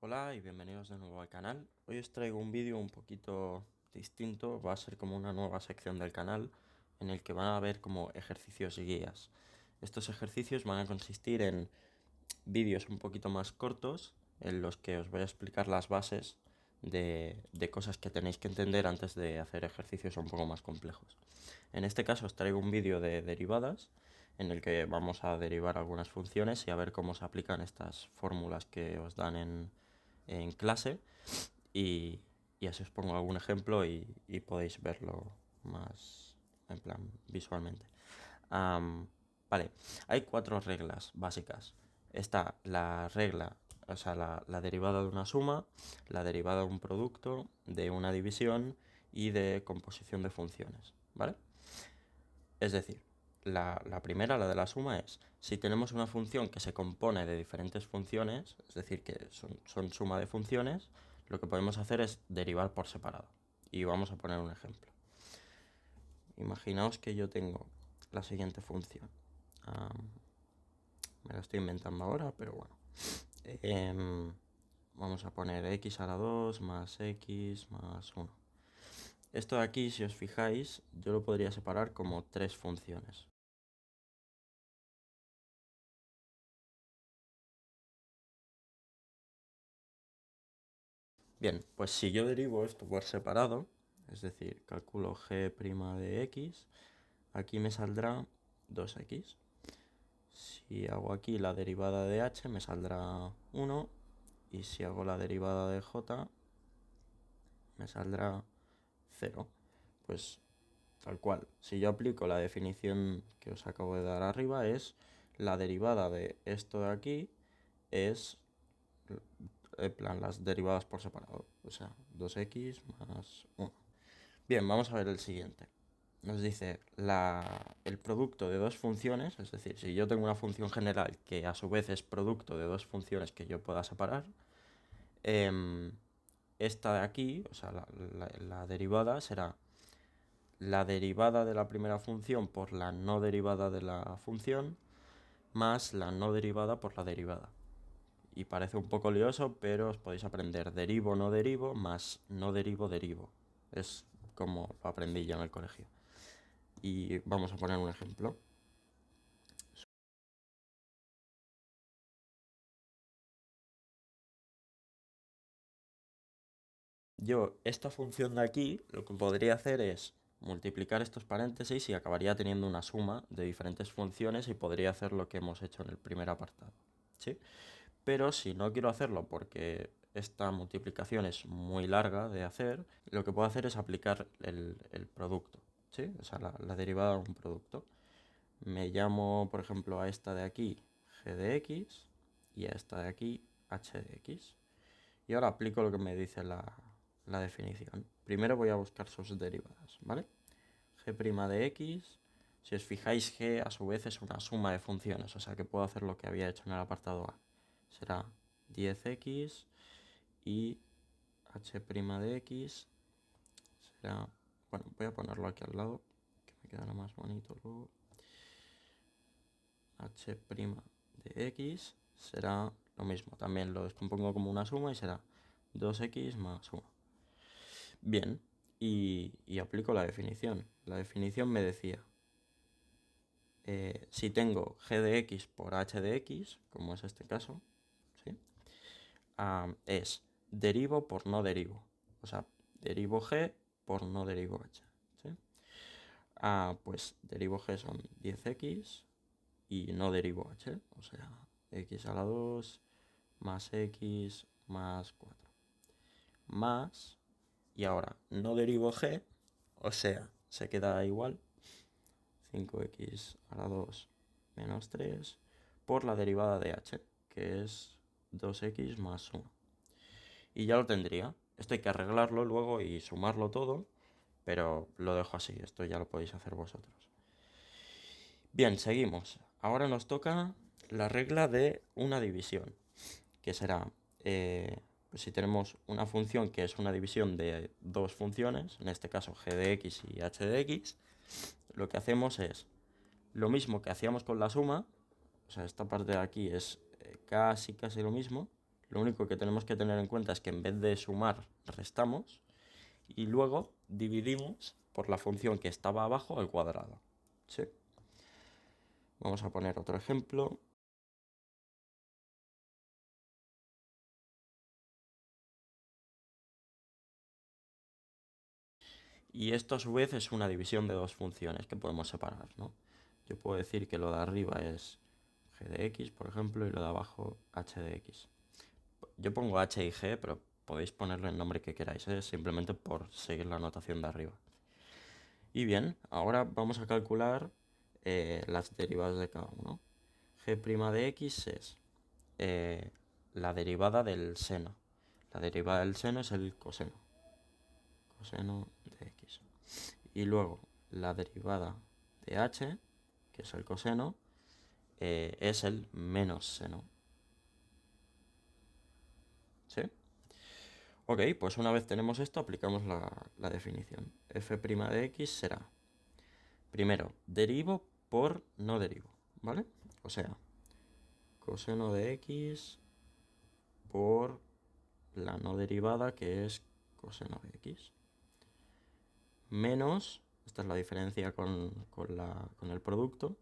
Hola y bienvenidos de nuevo al canal. Hoy os traigo un vídeo un poquito distinto, va a ser como una nueva sección del canal en el que van a haber como ejercicios y guías. Estos ejercicios van a consistir en vídeos un poquito más cortos en los que os voy a explicar las bases de cosas que tenéis que entender antes de hacer ejercicios un poco más complejos. En este caso os traigo un vídeo de derivadas en el que vamos a derivar algunas funciones y a ver cómo se aplican estas fórmulas que os dan en clase y así os pongo algún ejemplo y podéis verlo más en plan visualmente. Vale, hay 4 reglas básicas. Está la regla, o sea, la derivada de una suma, la derivada de un producto, de una división y de composición de funciones, ¿vale? Es decir, la primera, la de la suma, es si tenemos una función que se compone de diferentes funciones, es decir, que son suma de funciones, lo que podemos hacer es derivar por separado. Y vamos a poner un ejemplo. Imaginaos que yo tengo la siguiente función. Me la estoy inventando ahora, pero bueno. Vamos a poner x a la 2 más x más 1. Esto de aquí, si os fijáis, yo lo podría separar como 3 funciones. Bien, pues si yo derivo esto por separado, es decir, calculo g' de x, aquí me saldrá 2x. Si hago aquí la derivada de h me saldrá 1 y si hago la derivada de j me saldrá 0. Pues tal cual, si yo aplico la definición que os acabo de dar arriba, es la derivada de esto de aquí es en plan las derivadas por separado, o sea, 2x más 1. Bien, vamos a ver el siguiente. Nos dice el producto de dos funciones, es decir, si yo tengo una función general que a su vez es producto de dos funciones que yo pueda separar, esta de aquí, o sea, la derivada será la derivada de la primera función por la no derivada de la función más la no derivada por la derivada. Y parece un poco lioso, pero os podéis aprender derivo no derivo más no derivo derivo. Es como lo aprendí ya en el colegio. Y vamos a poner un ejemplo. Yo, esta función de aquí, lo que podría hacer es multiplicar estos paréntesis y acabaría teniendo una suma de diferentes funciones y podría hacer lo que hemos hecho en el primer apartado. ¿Sí? Pero si no quiero hacerlo porque esta multiplicación es muy larga de hacer, lo que puedo hacer es aplicar el producto, ¿sí? O sea, la derivada de un producto. Me llamo, por ejemplo, a esta de aquí g de x y a esta de aquí h de x. Y ahora aplico lo que me dice la definición. Primero voy a buscar sus derivadas, ¿vale? G' de x, si os fijáis, g a su vez es una suma de funciones, o sea que puedo hacer lo que había hecho en el apartado A. Será 10x y h' de x será, bueno, voy a ponerlo aquí al lado, que me quedará más bonito luego. H' de x será lo mismo, también lo descompongo como una suma y será 2x más 1. Bien, y aplico la definición. La definición me decía, si tengo g de x por h de x, como es este caso, ¿sí? Es derivo por no derivo. O sea, derivo g por no derivo h. ¿Sí? Pues derivo g son 10x y no derivo h, o sea, x a la 2 más x más 4. Más, y ahora no derivo g, o sea, se queda igual, 5x a la 2 menos 3 por la derivada de h, que es 2x más 1. Y ya lo tendría. Esto hay que arreglarlo luego y sumarlo todo, pero lo dejo así, esto ya lo podéis hacer vosotros. Bien, seguimos. Ahora nos toca la regla de una división, que será, pues si tenemos una función que es una división de dos funciones, en este caso g de x y h de x, lo que hacemos es lo mismo que hacíamos con la suma, o sea, esta parte de aquí es casi lo mismo, Lo único que tenemos que tener en cuenta es que en vez de sumar, restamos y luego dividimos por la función que estaba abajo al cuadrado. ¿Sí? Vamos a poner otro ejemplo. Y esto a su vez es una división de dos funciones que podemos separar, ¿no? Yo puedo decir que lo de arriba es g de x, por ejemplo, y lo de abajo h de x. Yo pongo h y g, pero podéis ponerle el nombre que queráis, ¿eh? Simplemente por seguir la notación de arriba. Y bien, ahora vamos a calcular las derivadas de cada uno. G' de x es la derivada del seno. La derivada del seno es el coseno. Coseno de x. Y luego la derivada de h, que es el coseno, es el menos seno. ¿Sí? Ok, pues una vez tenemos esto, aplicamos la definición. F' de x será, primero, derivo por no derivo, ¿vale? O sea, coseno de x por la no derivada, que es coseno de x, menos, esta es la diferencia con el producto,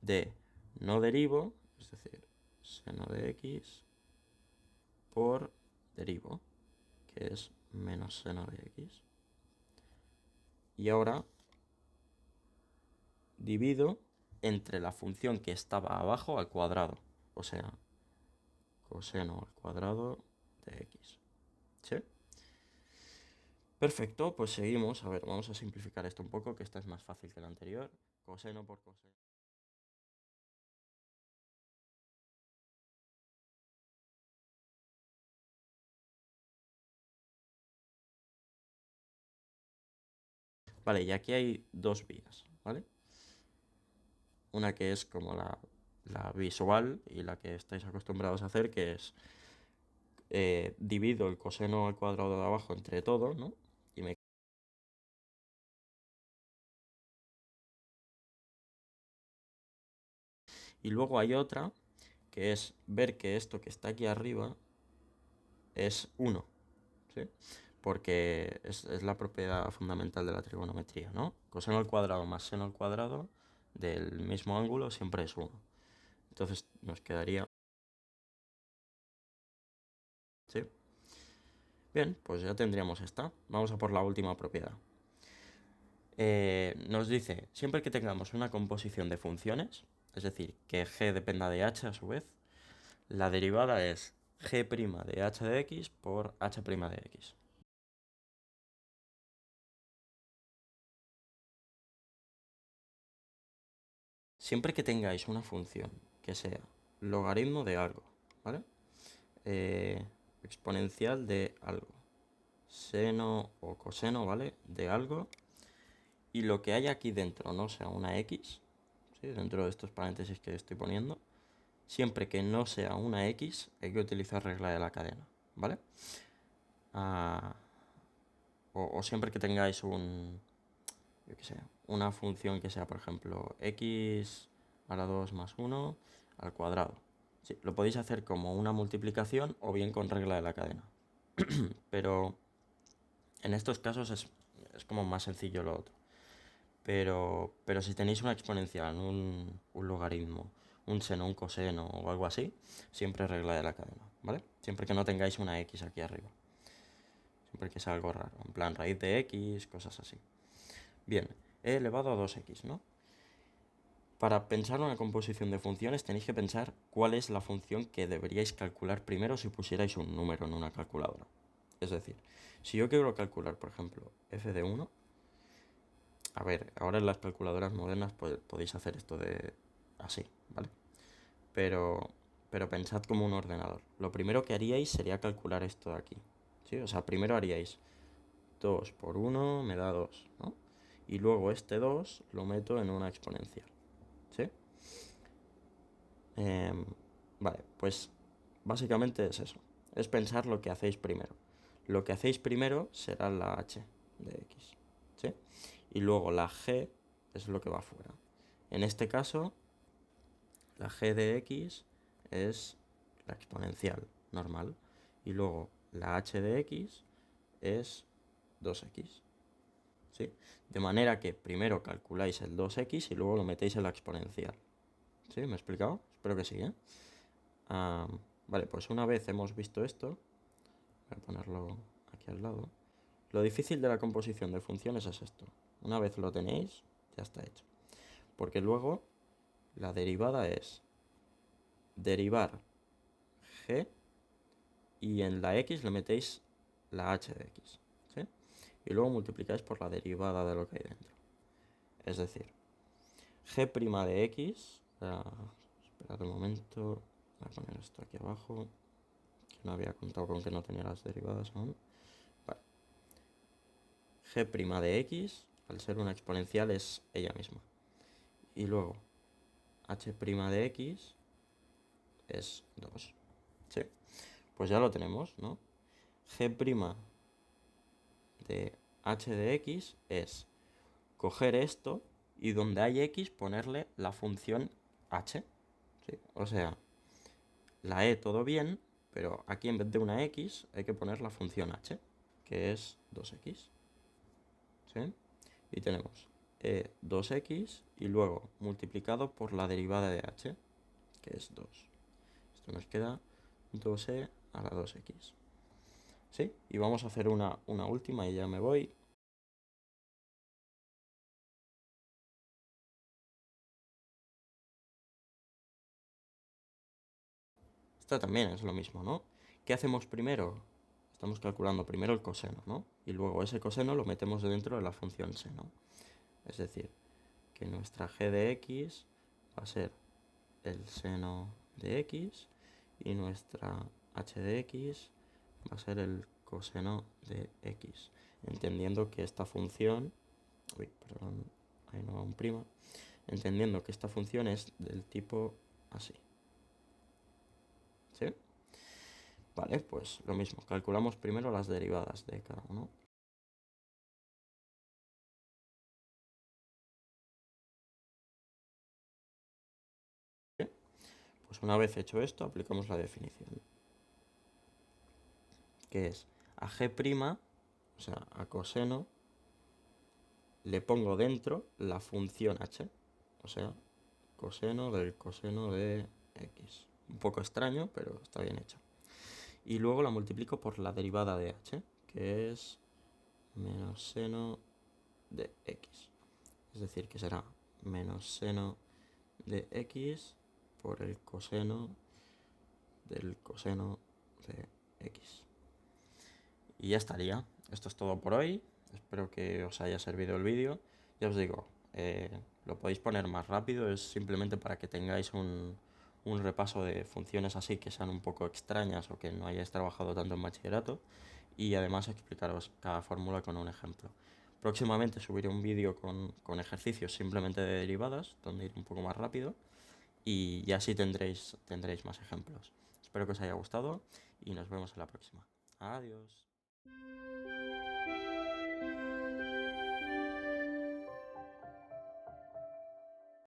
de no derivo, es decir, seno de x por derivo, que es menos seno de x. Y ahora divido entre la función que estaba abajo al cuadrado, o sea, coseno al cuadrado de x. ¿Sí? Perfecto, pues seguimos. A ver, vamos a simplificar esto un poco, que esta es más fácil que la anterior. Coseno por coseno. Vale, y aquí hay dos vías, ¿vale? Una que es como la visual y la que estáis acostumbrados a hacer, que es divido el coseno al cuadrado de abajo entre todo, ¿no? Y luego hay otra, que es ver que esto que está aquí arriba es 1, ¿sí? Porque es la propiedad fundamental de la trigonometría, ¿no? Coseno al cuadrado más seno al cuadrado del mismo ángulo siempre es 1. Entonces nos quedaría... ¿Sí? Bien, pues ya tendríamos esta. Vamos a por la última propiedad. Nos dice, siempre que tengamos una composición de funciones, es decir, que g dependa de h a su vez, la derivada es g' de h de x por h' de x. Siempre que tengáis una función que sea logaritmo de algo, ¿vale? Exponencial de algo, seno o coseno, ¿vale? De algo, y lo que hay aquí dentro no sea una x, ¿sí? Dentro de estos paréntesis que estoy poniendo, siempre que no sea una x, hay que utilizar regla de la cadena, ¿vale? Ah, o siempre que tengáis yo qué sé, una función que sea, por ejemplo, x a la 2 más 1 al cuadrado. Sí, lo podéis hacer como una multiplicación o bien con regla de la cadena. Pero en estos casos es como más sencillo lo otro. Pero si tenéis una exponencial, un logaritmo, un seno, un coseno o algo así, siempre regla de la cadena, ¿vale? Siempre que no tengáis una x aquí arriba. Siempre que sea algo raro, en plan raíz de x, cosas así. Bien, e elevado a 2x, ¿no? Para pensar una composición de funciones tenéis que pensar cuál es la función que deberíais calcular primero si pusierais un número en una calculadora. Es decir, si yo quiero calcular, por ejemplo, f de 1, a ver, ahora en las calculadoras modernas pues, podéis hacer esto de así, ¿vale? Pero, pero pensad como un ordenador. Lo primero que haríais sería calcular esto de aquí, ¿sí? O sea, primero haríais 2 por 1 me da 2, ¿no? Y luego este 2 lo meto en una exponencial, ¿sí? Em, vale, pues básicamente es eso. Es pensar lo que hacéis primero. Lo que hacéis primero será la h de x, ¿sí? Y luego la g es lo que va afuera. En este caso, la g de x es la exponencial, normal. Y luego la h de x es 2x. ¿Sí? De manera que primero calculáis el 2x y luego lo metéis en la exponencial. ¿Sí? ¿Me he explicado? Espero que sí, ¿eh? Vale, pues una vez hemos visto esto, voy a ponerlo aquí al lado. Lo difícil de la composición de funciones es esto. Una vez lo tenéis, ya está hecho. Porque luego la derivada es derivar g y en la x le metéis la h de x. ¿Sí? Y luego multiplicáis por la derivada de lo que hay dentro. Es decir, g' de x, esperad un momento, voy a poner esto aquí abajo, que no había contado con que no tenía las derivadas aún. Vale. G' de x, al ser una exponencial, es ella misma. Y luego h' de x es 2. Sí, pues ya lo tenemos, ¿no? G' de h de x es coger esto y donde hay x ponerle la función h. ¿Sí? O sea, la e todo bien, pero aquí en vez de una x hay que poner la función h, que es 2x. ¿Sí? Y tenemos 2x y luego multiplicado por la derivada de h, que es 2. Esto nos queda 2e a la 2x. ¿Sí? Y vamos a hacer una última y ya me voy. Esta también es lo mismo, ¿no? ¿Qué hacemos primero? Estamos calculando primero el coseno, ¿no? Y luego ese coseno lo metemos dentro de la función seno. Es decir, que nuestra g de x va a ser el seno de x y nuestra h de x va a ser el coseno de x. Entendiendo que esta función... Uy, perdón, ahí no va un prima. Entendiendo que esta función es del tipo así. ¿Sí? Vale, pues lo mismo. Calculamos primero las derivadas de cada uno. ¿Sí? Pues una vez hecho esto, aplicamos la definición. Que es a g', o sea, a coseno, le pongo dentro la función h. O sea, coseno del coseno de x. Un poco extraño, pero está bien hecho. Y luego la multiplico por la derivada de h, que es menos seno de x. Es decir, que será menos seno de x por el coseno del coseno de x. Y ya estaría. Esto es todo por hoy. Espero que os haya servido el vídeo. Ya os digo, lo podéis poner más rápido. Es simplemente para que tengáis un repaso de funciones así que sean un poco extrañas o que no hayáis trabajado tanto en bachillerato. Y además explicaros cada fórmula con un ejemplo. Próximamente subiré un vídeo con ejercicios simplemente de derivadas, donde ir un poco más rápido. Y ya así tendréis más ejemplos. Espero que os haya gustado y nos vemos en la próxima. Adiós.